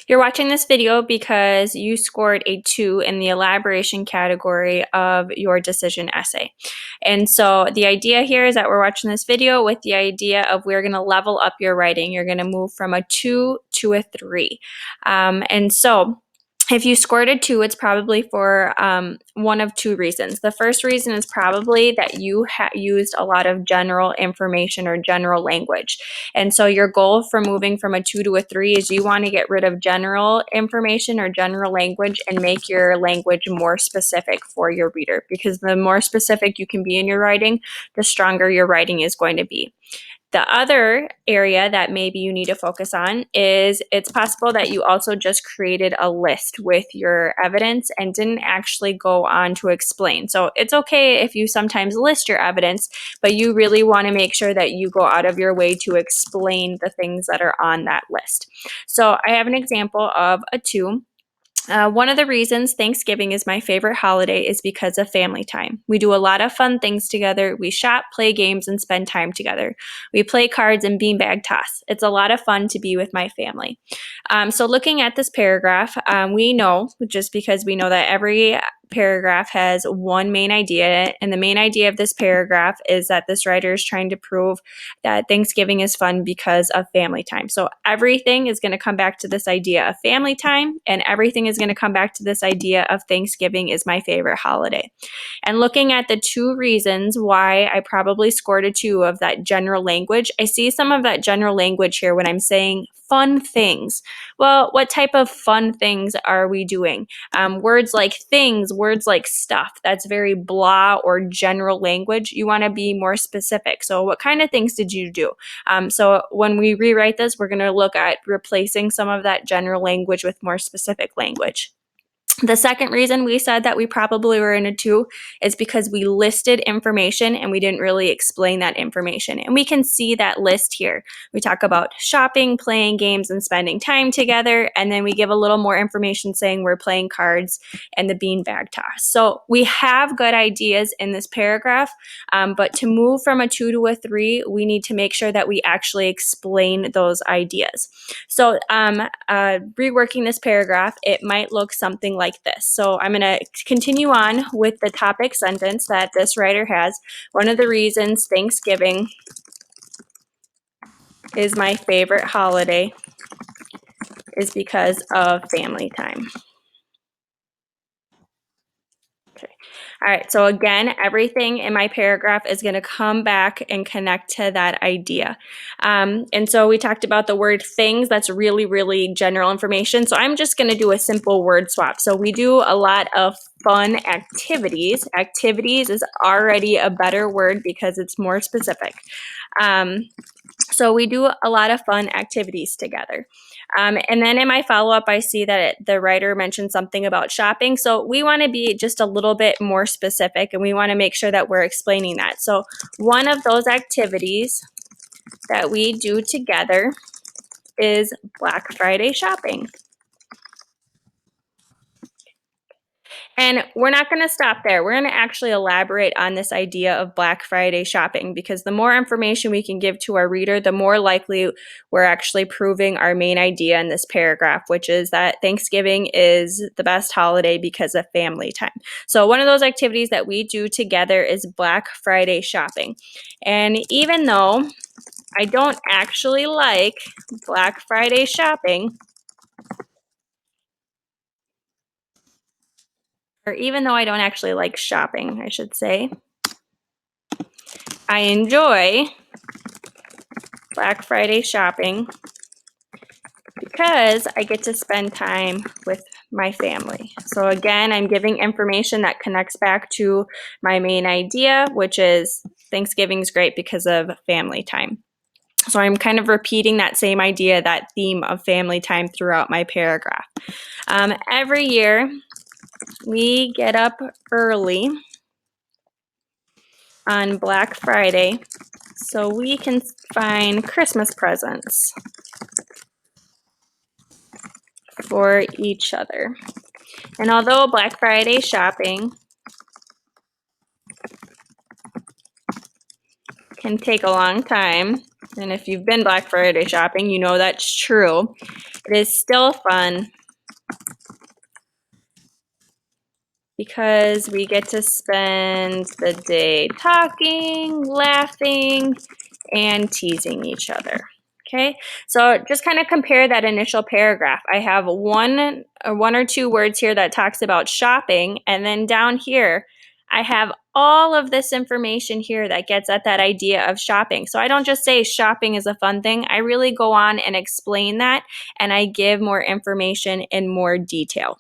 You're watching this video because you scored a 2 in the elaboration category of your decision essay. And so the idea here is that we're watching this video with the idea of we're going to level up your writing. You're going to move from a 2 to a 3. And so if you scored a 2, it's probably for one of two reasons. The first reason is probably that you used a lot of general information or general language. And so your goal for moving from a 2 to a 3 is you want to get rid of general information or general language and make your language more specific for your reader. Because the more specific you can be in your writing, the stronger your writing is going to be. The other area that maybe you need to focus on is it's possible that you also just created a list with your evidence and didn't actually go on to explain. So it's okay if you sometimes list your evidence, but you really want to make sure that you go out of your way to explain the things that are on that list. So I have an example of a 2. One of the reasons Thanksgiving is my favorite holiday is because of family time. We do a lot of fun things together. We shop, play games, and spend time together. We play cards and beanbag toss. It's a lot of fun to be with my family. So looking at this paragraph, we know, just because we know that every paragraph has one main idea, and the main idea of this paragraph is that this writer is trying to prove that Thanksgiving is fun because of family time. So everything is going to come back to this idea of family time, and everything is going to come back to this idea of Thanksgiving is my favorite holiday. And looking at the two reasons why I probably scored a 2 of that general language, I see some of that general language here when I'm saying fun things. Well, what type of fun things are we doing? Words like things, words like stuff, that's very blah or general language. You want to be more specific. So what kind of things did you do? So when we rewrite this, we're going to look at replacing some of that general language with more specific language. The second reason we said that we probably were in a 2 is because we listed information and we didn't really explain that information. And we can see that list here. We talk about shopping, playing games, and spending time together. And then we give a little more information saying we're playing cards and the beanbag toss. So we have good ideas in this paragraph, but to move from a 2 to a 3, we need to make sure that we actually explain those ideas. So reworking this paragraph, it might look something like this. So I'm going to continue on with the topic sentence that this writer has. One of the reasons Thanksgiving is my favorite holiday is because of family time. Okay. All right, so again, everything in my paragraph is going to come back and connect to that idea. And so we talked about the word things. That's really, really general information. So I'm just going to do a simple word swap. So we do a lot of fun activities. Activities is already a better word because it's more specific. So we do a lot of fun activities together. And then in my follow-up, I see that the writer mentioned something about shopping. So we want to be just a little bit more specific, and we want to make sure that we're explaining that. So one of those activities that we do together is Black Friday shopping. And we're not going to stop there. We're going to actually elaborate on this idea of Black Friday shopping, because the more information we can give to our reader, the more likely we're actually proving our main idea in this paragraph, which is that Thanksgiving is the best holiday because of family time. So one of those activities that we do together is Black Friday shopping. And even though I don't actually like Black Friday shopping, or even though I don't actually like shopping, I should say, I enjoy Black Friday shopping because I get to spend time with my family. So again, I'm giving information that connects back to my main idea, which is Thanksgiving's great because of family time. So I'm kind of repeating that same idea, that theme of family time throughout my paragraph. Every year, we get up early on Black Friday so we can find Christmas presents for each other. And although Black Friday shopping can take a long time, and if you've been Black Friday shopping, you know that's true, it is still fun because we get to spend the day talking, laughing, and teasing each other. Okay, so just kind of compare that initial paragraph. I have one or two words here that talks about shopping, and then down here, I have all of this information here that gets at that idea of shopping. So I don't just say shopping is a fun thing. I really go on and explain that, and I give more information in more detail.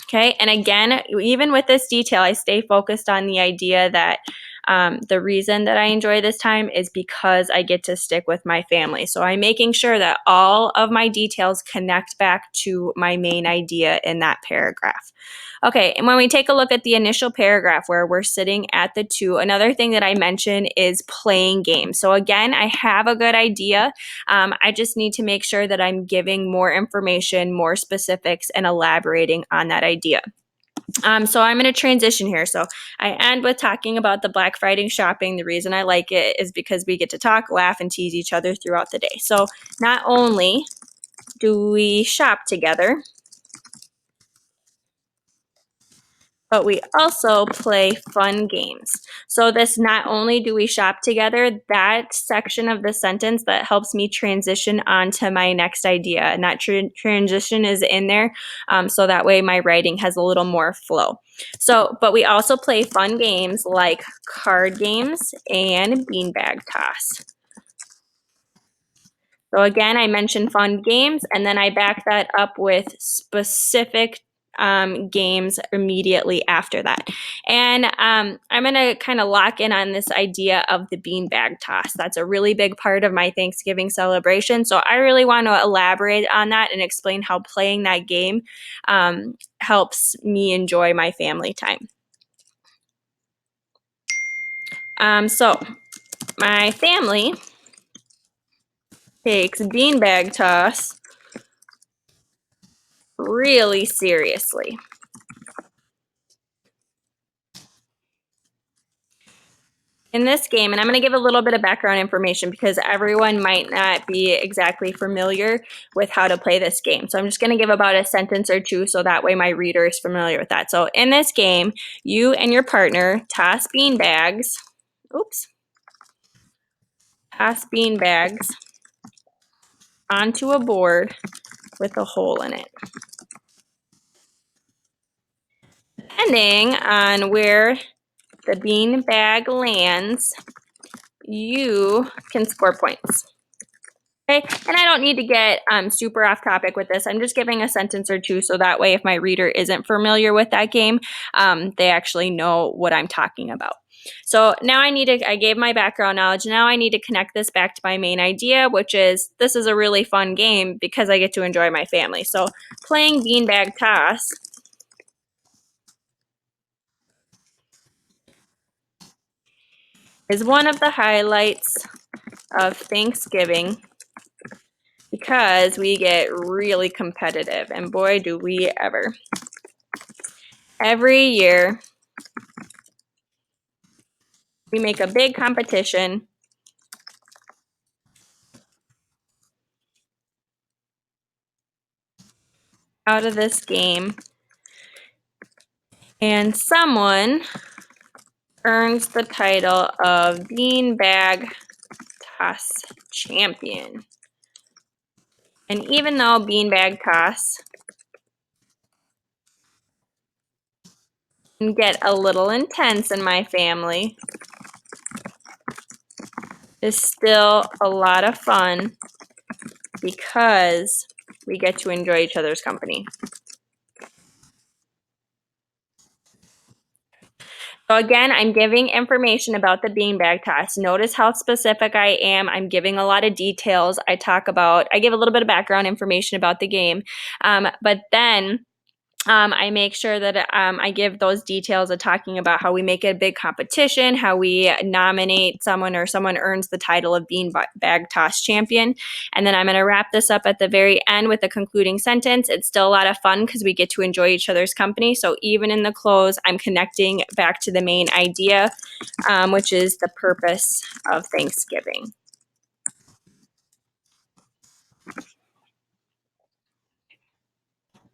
Okay, and again, even with this detail, I stay focused on the idea that the reason that I enjoy this time is because I get to stick with my family. So I'm making sure that all of my details connect back to my main idea in that paragraph. Okay, and when we take a look at the initial paragraph where we're sitting at the 2, another thing that I mentioned is playing games. So again, I have a good idea. I just need to make sure that I'm giving more information, more specifics, and elaborating on that idea. So I'm going to transition here. So I end with talking about the Black Friday shopping. The reason I like it is because we get to talk, laugh, and tease each other throughout the day. So not only do we shop together, but we also play fun games. So this, not only do we shop together, that section of the sentence that helps me transition on to my next idea, and that transition is in there, so that way my writing has a little more flow. So, but we also play fun games like card games and beanbag toss. So again, I mentioned fun games, and then I back that up with specific games immediately after that. And I'm going to kind of lock in on this idea of the beanbag toss. That's a really big part of my Thanksgiving celebration. So I really want to elaborate on that and explain how playing that game helps me enjoy my family time. So my family takes beanbag toss really seriously. In this game, and I'm going to give a little bit of background information because everyone might not be exactly familiar with how to play this game. So I'm just going to give about a sentence or two so that way my reader is familiar with that. So in this game, you and your partner toss beanbags. Toss beanbags onto a board with a hole in it. Depending on where the beanbag lands, you can score points. Okay, and I don't need to get super off topic with this. I'm just giving a sentence or two so that way if my reader isn't familiar with that game, they actually know what I'm talking about. So now I gave my background knowledge. Now I need to connect this back to my main idea, which is this is a really fun game because I get to enjoy my family. So playing beanbag toss is one of the highlights of Thanksgiving because we get really competitive, and boy, do we ever. Every year, we make a big competition out of this game, and someone earns the title of Beanbag Toss Champion. And even though beanbag toss can get a little intense in my family, it's still a lot of fun because we get to enjoy each other's company. So again, I'm giving information about the beanbag toss. Notice how specific I am. I'm giving a lot of details. I give a little bit of background information about the game, but then I make sure that I give those details of talking about how we make it a big competition, how we nominate someone or someone earns the title of Beanbag Toss Champion. And then I'm going to wrap this up at the very end with a concluding sentence. It's still a lot of fun because we get to enjoy each other's company. So even in the close, I'm connecting back to the main idea, which is the purpose of Thanksgiving.